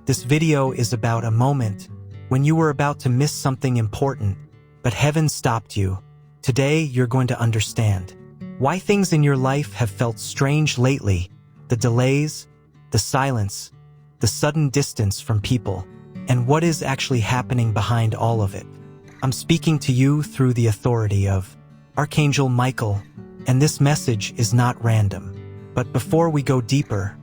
This video is about a moment when you were about to miss something important, but heaven stopped you. Today, you're going to understand why things in your life have felt strange lately, the delays, the silence, the sudden distance from people, and what is actually happening behind all of it. I'm speaking to you through the authority of Archangel Michael, and this message is not random. But before we go deeper,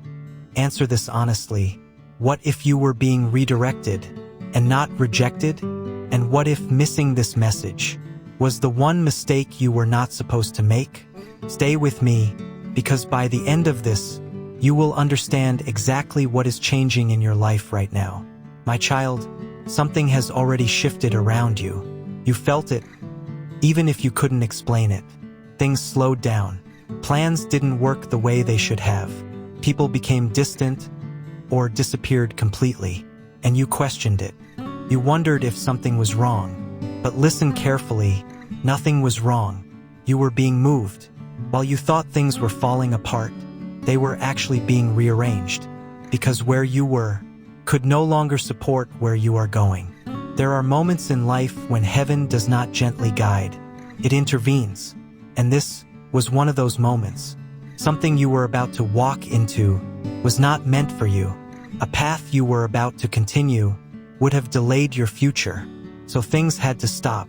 answer this honestly. What if you were being redirected and not rejected? And what if missing this message was the one mistake you were not supposed to make? Stay with me, because by the end of this, you will understand exactly what is changing in your life right now. My child, something has already shifted around you. You felt it, even if you couldn't explain it. Things slowed down. Plans didn't work the way they should have. People became distant or disappeared completely, and you questioned it. You wondered if something was wrong. But listen carefully, nothing was wrong. You were being moved. While you thought things were falling apart, they were actually being rearranged, because where you were could no longer support where you are going. There are moments in life when heaven does not gently guide, it intervenes. And this was one of those moments. Something you were about to walk into was not meant for you. A path you were about to continue would have delayed your future. So things had to stop,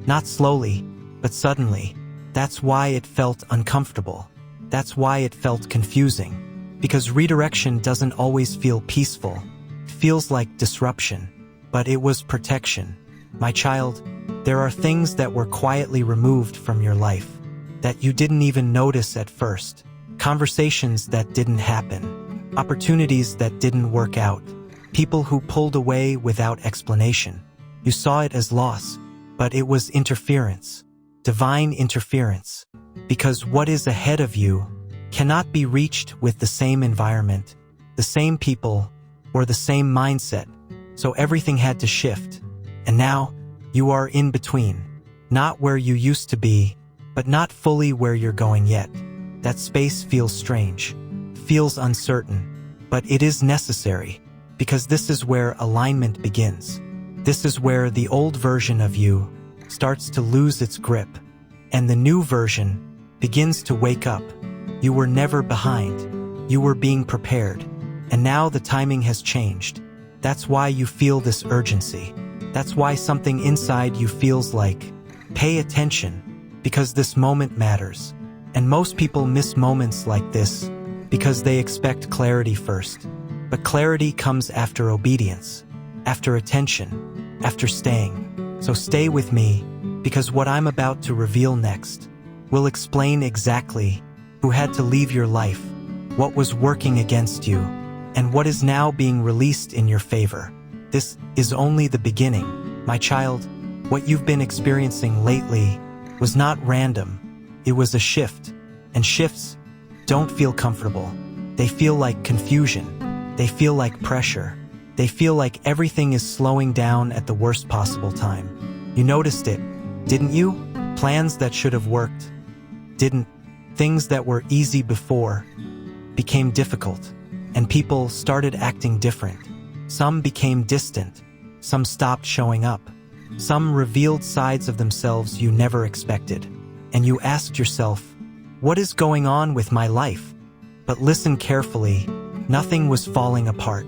not slowly, but suddenly. That's why it felt uncomfortable. That's why it felt confusing. Because redirection doesn't always feel peaceful. It feels like disruption. But it was protection. My child, there are things that were quietly removed from your life that you didn't even notice at first. Conversations that didn't happen. Opportunities that didn't work out. People who pulled away without explanation. You saw it as loss, but it was interference. Divine interference. Because what is ahead of you cannot be reached with the same environment, the same people, or the same mindset. So everything had to shift. And now, you are in between. Not where you used to be, but not fully where you're going yet. That space feels strange, feels uncertain, but it is necessary, because this is where alignment begins. This is where the old version of you starts to lose its grip, and the new version begins to wake up. You were never behind. You were being prepared. And now the timing has changed. That's why you feel this urgency. That's why something inside you feels like, pay attention, because this moment matters. And most people miss moments like this because they expect clarity first. But clarity comes after obedience, after attention, after staying. So stay with me, because what I'm about to reveal next will explain exactly who had to leave your life, what was working against you, and what is now being released in your favor. This is only the beginning, my child. What you've been experiencing lately was not random. It was a shift. And shifts don't feel comfortable. They feel like confusion. They feel like pressure. They feel like everything is slowing down at the worst possible time. You noticed it, didn't you? Plans that should have worked didn't. Things that were easy before became difficult. And people started acting different. Some became distant. Some stopped showing up. Some revealed sides of themselves you never expected. And you asked yourself, what is going on with my life? But listen carefully, nothing was falling apart.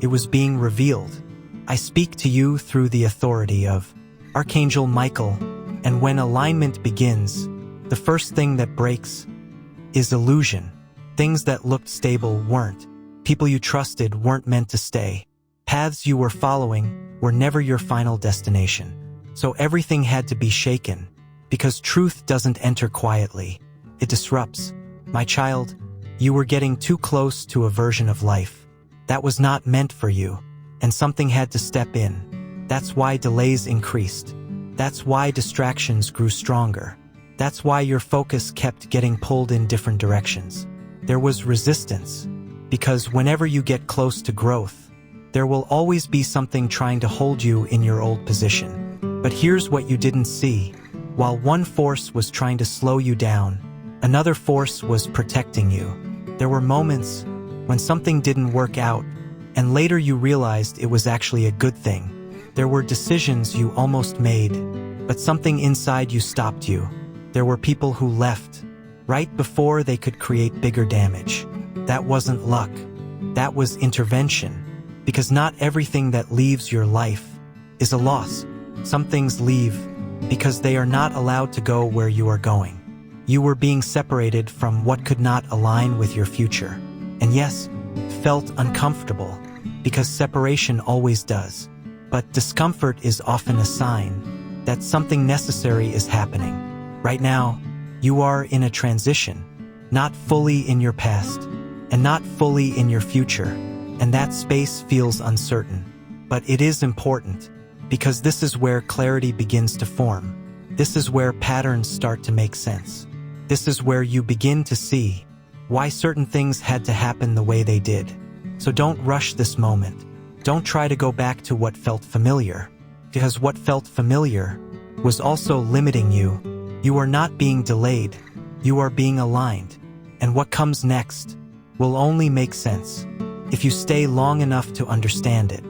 It was being revealed. I speak to you through the authority of Archangel Michael, and when alignment begins, the first thing that breaks is illusion. Things that looked stable weren't. People you trusted weren't meant to stay. Paths you were following were never your final destination. So everything had to be shaken, because truth doesn't enter quietly. It disrupts. My child, you were getting too close to a version of life that was not meant for you, and something had to step in. That's why delays increased. That's why distractions grew stronger. That's why your focus kept getting pulled in different directions. There was resistance, because whenever you get close to growth, there will always be something trying to hold you in your old position. But here's what you didn't see. While one force was trying to slow you down, another force was protecting you. There were moments when something didn't work out, And later you realized it was actually a good thing. There were decisions you almost made, but something inside you stopped you. There were people who left right before they could create bigger damage. That wasn't luck. That was intervention. Because not everything that leaves your life is a loss. Some things leave because they are not allowed to go where you are going. You were being separated from what could not align with your future. And yes, felt uncomfortable, because separation always does. But discomfort is often a sign that something necessary is happening. Right now, you are in a transition, not fully in your past, and not fully in your future. And that space feels uncertain. But it is important, because this is where clarity begins to form. This is where patterns start to make sense. This is where you begin to see why certain things had to happen the way they did. So don't rush this moment. Don't try to go back to what felt familiar, because what felt familiar was also limiting you. You are not being delayed. You are being aligned. And what comes next will only make sense if you stay long enough to understand it.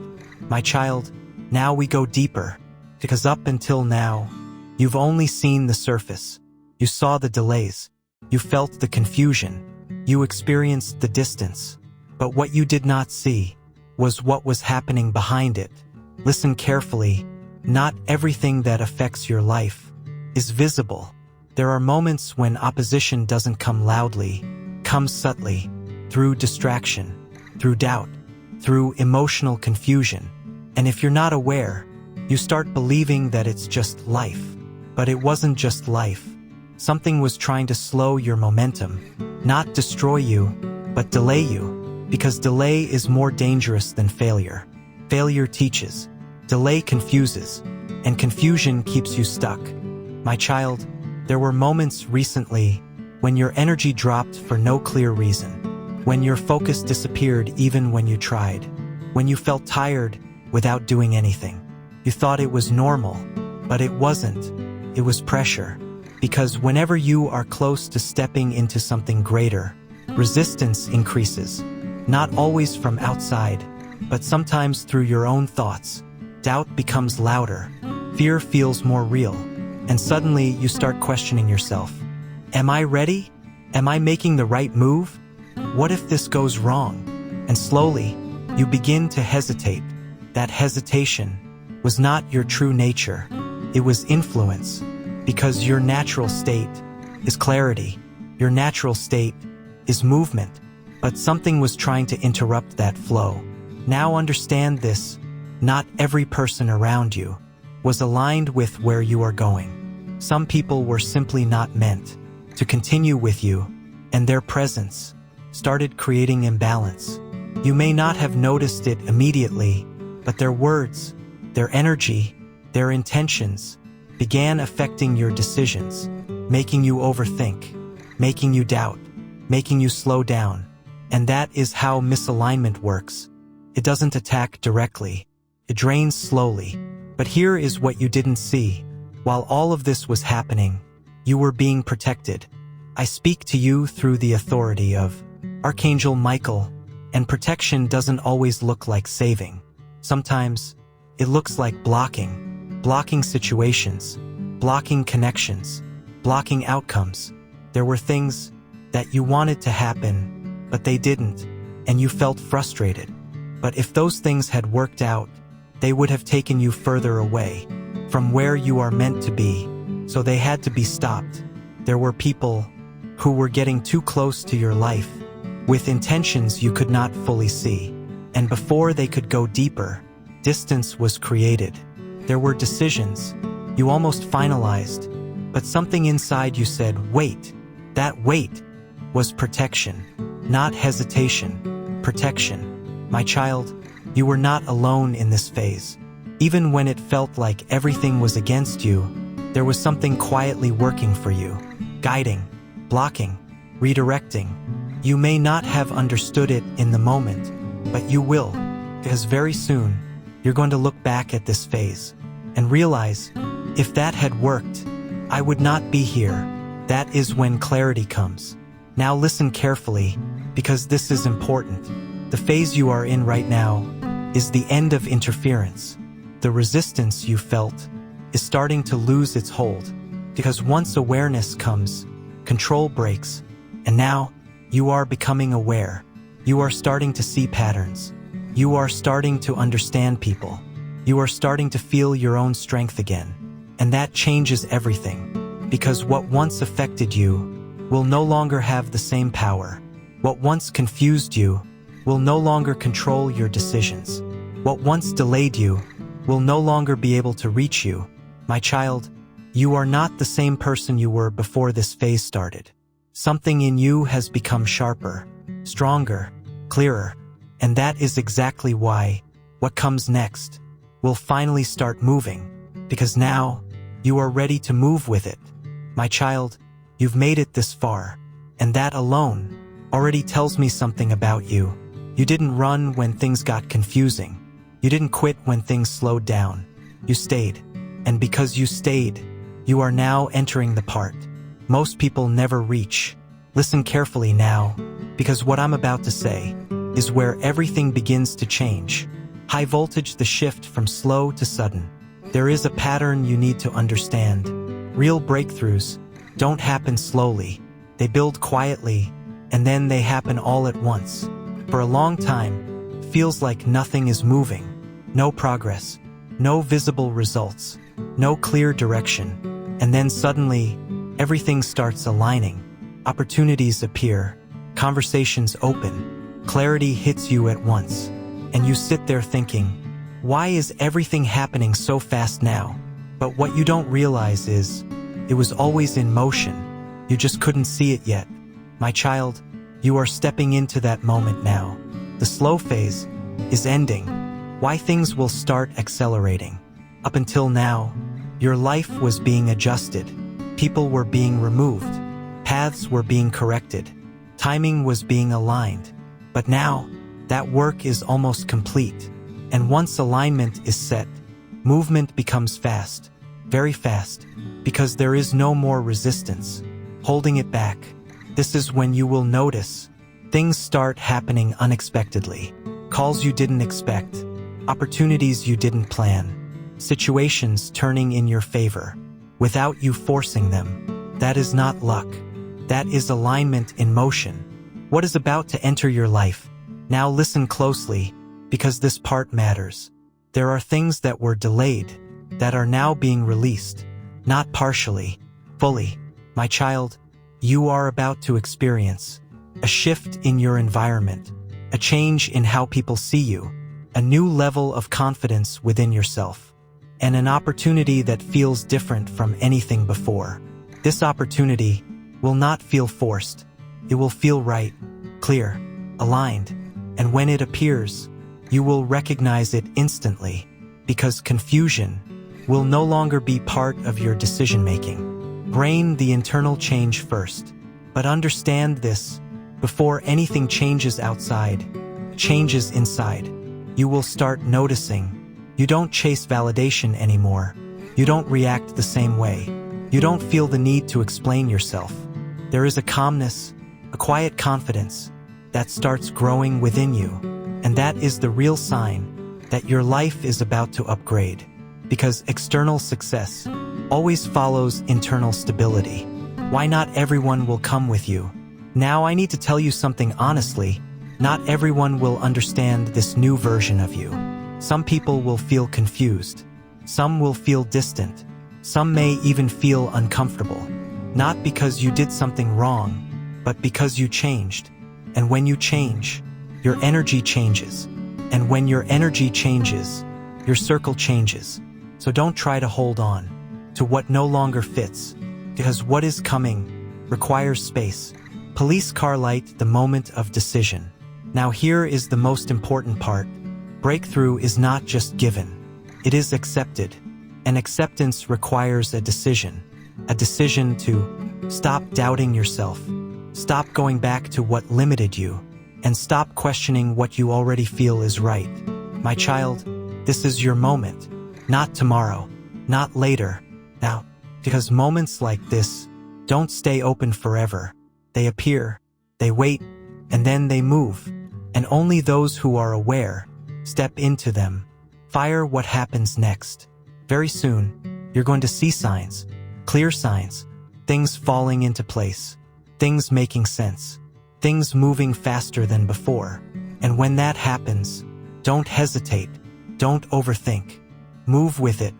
My child, now we go deeper, because up until now, you've only seen the surface. You saw the delays. You felt the confusion. You experienced the distance. But what you did not see was what was happening behind it. Listen carefully. Not everything that affects your life is visible. There are moments when opposition doesn't come loudly, comes subtly, through distraction, through doubt, through emotional confusion. And if you're not aware, you start believing that it's just life. But it wasn't just life. Something was trying to slow your momentum, not destroy you, but delay you, because delay is more dangerous than failure. Failure teaches, delay confuses, and confusion keeps you stuck. My child, there were moments recently when your energy dropped for no clear reason, when your focus disappeared even when you tried, when you felt tired without doing anything. You thought it was normal, but it wasn't. It was pressure. Because whenever you are close to stepping into something greater, resistance increases. Not always from outside, but sometimes through your own thoughts. Doubt becomes louder. Fear feels more real. And suddenly you start questioning yourself. Am I ready? Am I making the right move? What if this goes wrong? And slowly, you begin to hesitate. That hesitation was not your true nature. It was influence. Because your natural state is clarity. Your natural state is movement. But something was trying to interrupt that flow. Now understand this. Not every person around you was aligned with where you are going. Some people were simply not meant to continue with you, and their presence started creating imbalance. You may not have noticed it immediately, but their words, their energy, their intentions began affecting your decisions, making you overthink, making you doubt, making you slow down. And that is how misalignment works. It doesn't attack directly. It drains slowly. But here is what you didn't see. While all of this was happening, you were being protected. I speak to you through the authority of Archangel Michael, and protection doesn't always look like saving. Sometimes it looks like blocking situations, blocking connections, blocking outcomes. There were things that you wanted to happen, but they didn't, and you felt frustrated. But if those things had worked out, they would have taken you further away from where you are meant to be, so they had to be stopped. There were people who were getting too close to your life, with intentions you could not fully see. And before they could go deeper, distance was created. There were decisions you almost finalized, but something inside you said, wait. That wait was protection, not hesitation. Protection. My child, you were not alone in this phase. Even when it felt like everything was against you, there was something quietly working for you, guiding, blocking, redirecting. You may not have understood it in the moment, but you will, because very soon, you're going to look back at this phase and realize, if that had worked, I would not be here. That is when clarity comes. Now listen carefully, because this is important. The phase you are in right now is the end of interference. The resistance you felt is starting to lose its hold, because once awareness comes, control breaks, and now you are becoming aware. You are starting to see patterns. You are starting to understand people. You are starting to feel your own strength again. And that changes everything, because what once affected you will no longer have the same power. What once confused you will no longer control your decisions. What once delayed you will no longer be able to reach you. My child, you are not the same person you were before this phase started. Something in you has become sharper, stronger, clearer, and that is exactly why what comes next will finally start moving, because now you are ready to move with it. My child, you've made it this far, and that alone already tells me something about you. You didn't run when things got confusing. You didn't quit when things slowed down. You stayed. And because you stayed, you are now entering the part most people never reach. Listen carefully now, because what I'm about to say is where everything begins to change. High voltage, the shift from slow to sudden. There is a pattern you need to understand. Real breakthroughs don't happen slowly. They build quietly, and then they happen all at once. For a long time, it feels like nothing is moving. No progress, no visible results, no clear direction. And then suddenly, everything starts aligning. Opportunities appear, conversations open, clarity hits you at once. And you sit there thinking, why is everything happening so fast now? But what you don't realize is, it was always in motion. You just couldn't see it yet. My child, you are stepping into that moment now. The slow phase is ending. Why things will start accelerating. Up until now, your life was being adjusted. People were being removed. Paths were being corrected. Timing was being aligned. But now, that work is almost complete. And once alignment is set, movement becomes fast, very fast, because there is no more resistance holding it back. This is when you will notice things start happening unexpectedly. Calls you didn't expect, opportunities you didn't plan, situations turning in your favor without you forcing them. That is not luck. That is alignment in motion. What is about to enter your life? Now listen closely, because this part matters. There are things that were delayed that are now being released, not partially, fully. My child, you are about to experience a shift in your environment, a change in how people see you, a new level of confidence within yourself, and an opportunity that feels different from anything before. This opportunity will not feel forced. It will feel right, clear, aligned, and when it appears, you will recognize it instantly, because confusion will no longer be part of your decision-making. Brain the internal change first, but understand this: before anything changes outside, changes inside. You will start noticing. You don't chase validation anymore. You don't react the same way. You don't feel the need to explain yourself. There is a calmness, a quiet confidence that starts growing within you. And that is the real sign that your life is about to upgrade. Because external success always follows internal stability. Why not everyone will come with you? Now I need to tell you something honestly. Not everyone will understand this new version of you. Some people will feel confused. Some will feel distant. Some may even feel uncomfortable. Not because you did something wrong, but because you changed. And when you change, your energy changes. And when your energy changes, your circle changes. So don't try to hold on to what no longer fits, because what is coming requires space. Police car light, the moment of decision. Now here is the most important part. Breakthrough is not just given. It is accepted. And acceptance requires a decision to stop doubting yourself, stop going back to what limited you, and stop questioning what you already feel is right. My child, this is your moment. Not tomorrow, not later, now. Because moments like this don't stay open forever. They appear, they wait, and then they move. and only those who are aware step into them. Fire, what happens next? Very soon, you're going to see signs, clear signs, things falling into place, things making sense, things moving faster than before. And when that happens, don't hesitate, don't overthink, move with it,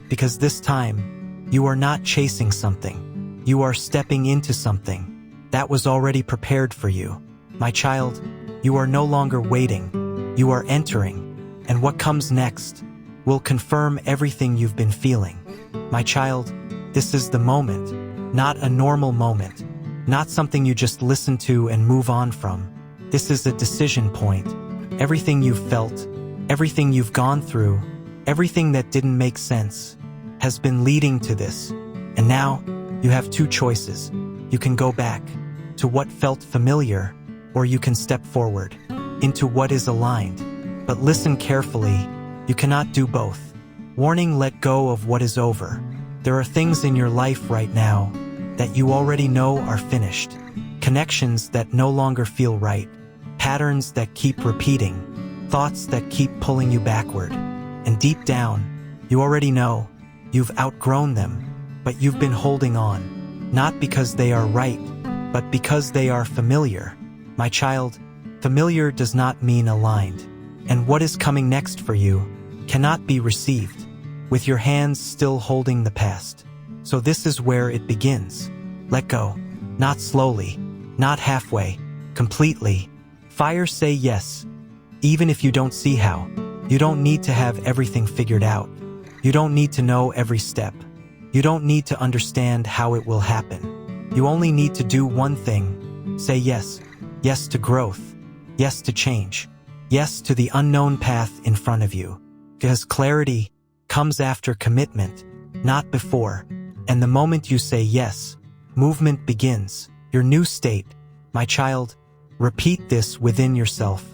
because this time, you are not chasing something, you are stepping into something that was already prepared for you. My child, you are no longer waiting, you are entering, and what comes next will confirm everything you've been feeling. My child, this is the moment, not a normal moment, not something you just listen to and move on from. This is a decision point. Everything you've felt, everything you've gone through, everything that didn't make sense has been leading to this. And now, you have two choices. You can go back to what felt familiar, or you can step forward into what is aligned. But listen carefully, you cannot do both. Warning, let go of what is over. There are things in your life right now that you already know are finished. Connections that no longer feel right. Patterns that keep repeating. Thoughts that keep pulling you backward. And deep down, you already know you've outgrown them, but you've been holding on. Not because they are right, but because they are familiar. My child, familiar does not mean aligned. And what is coming next for you cannot be received with your hands still holding the past. So this is where it begins. Let go. Not slowly, not halfway, completely. Fire, say yes. Even if you don't see how. You don't need to have everything figured out. You don't need to know every step. You don't need to understand how it will happen. You only need to do one thing. Say yes. Yes to growth. Yes to change. Yes to the unknown path in front of you. Because clarity comes after commitment, not before. And the moment you say yes, movement begins. Your new state. My child, repeat this within yourself.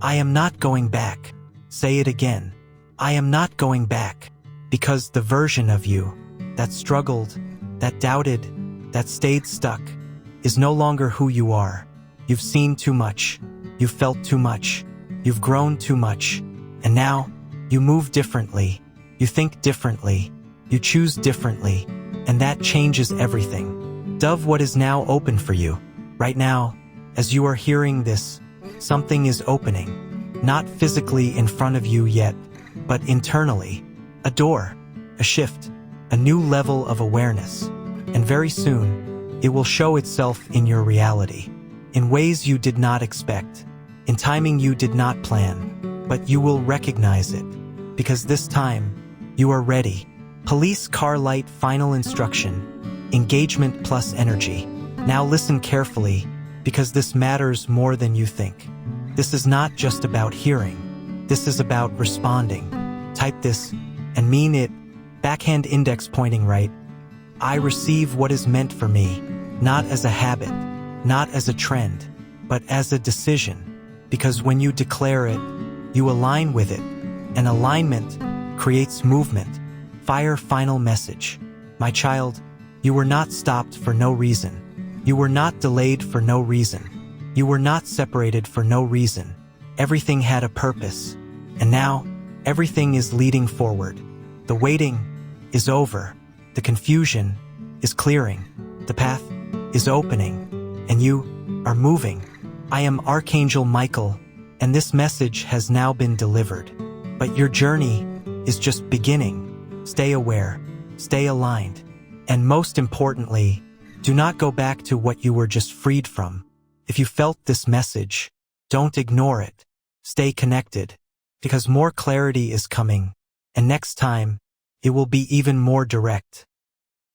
I am not going back. Say it again. I am not going back. Because the version of you that struggled, that doubted, that stayed stuck, is no longer who you are. You've seen too much. You've felt too much. You've grown too much. And now, you move differently. You think differently. You choose differently. And that changes everything. Dove, what is now open for you? Right now, as you are hearing this, something is opening. Not physically in front of you yet, but internally. A door, a shift, a new level of awareness. And very soon, it will show itself in your reality. In ways you did not expect. In timing you did not plan. But you will recognize it. Because this time, you are ready. Police car light, final instruction. Engagement plus energy. Now listen carefully, because this matters more than you think. This is not just about hearing. This is about responding. Type this and mean it. Backhand index pointing right. I receive what is meant for me, not as a habit, not as a trend, but as a decision. Because when you declare it, you align with it. And alignment creates movement. Fire, final message. My child, you were not stopped for no reason. You were not delayed for no reason. You were not separated for no reason. Everything had a purpose. And now, everything is leading forward. The waiting is over. The confusion is clearing. The path is opening. And you are moving. I am Archangel Michael, and this message has now been delivered. But your journey is just beginning. Stay aware, stay aligned, and most importantly, do not go back to what you were just freed from. If you felt this message, don't ignore it. Stay connected, because more clarity is coming, and next time, it will be even more direct.